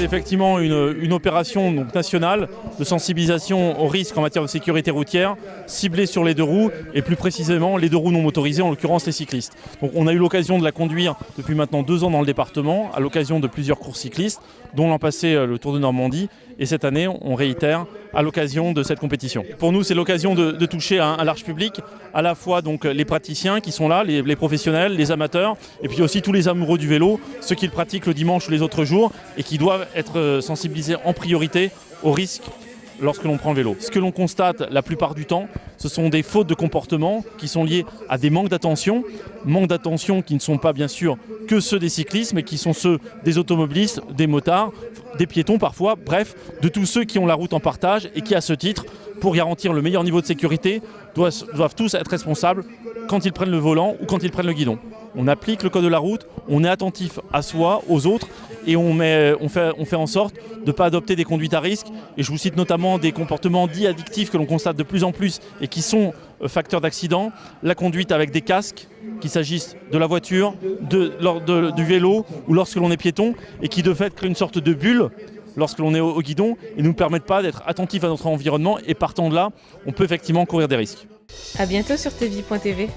C'est effectivement une opération donc, nationale de sensibilisation aux risques en matière de sécurité routière, ciblée sur les deux roues et plus précisément les deux roues non motorisées, en l'occurrence les cyclistes. Donc, on a eu l'occasion de la conduire depuis maintenant 2 ans dans le département, à l'occasion de plusieurs courses cyclistes, dont l'an passé le Tour de Normandie. Et cette année, on réitère à l'occasion de cette compétition. Pour nous, c'est l'occasion de toucher un large public, à la fois donc, les praticiens qui sont là, les professionnels, les amateurs, et puis aussi tous les amoureux du vélo, ceux qui le pratiquent le dimanche ou les autres jours, et qui doivent être sensibilisés en priorité aux risques lorsque l'on prend le vélo. Ce que l'on constate la plupart du temps, ce sont des fautes de comportement qui sont liées à des manques d'attention qui ne sont pas bien sûr que ceux des cyclistes, mais qui sont ceux des automobilistes, des motards, des piétons parfois, bref, de tous ceux qui ont la route en partage et qui, à ce titre, pour garantir le meilleur niveau de sécurité, doivent tous être responsables quand ils prennent le volant ou quand ils prennent le guidon. On applique le code de la route, on est attentif à soi, aux autres, et on fait en sorte de ne pas adopter des conduites à risque. Et je vous cite notamment des comportements dits addictifs que l'on constate de plus en plus et qui sont facteurs d'accidents. La conduite avec des casques, qu'il s'agisse de la voiture, du vélo ou lorsque l'on est piéton, et qui de fait créent une sorte de bulle lorsque l'on est au guidon et ne nous permettent pas d'être attentifs à notre environnement. Et partant de là, on peut effectivement courir des risques. À bientôt sur tvie.tv.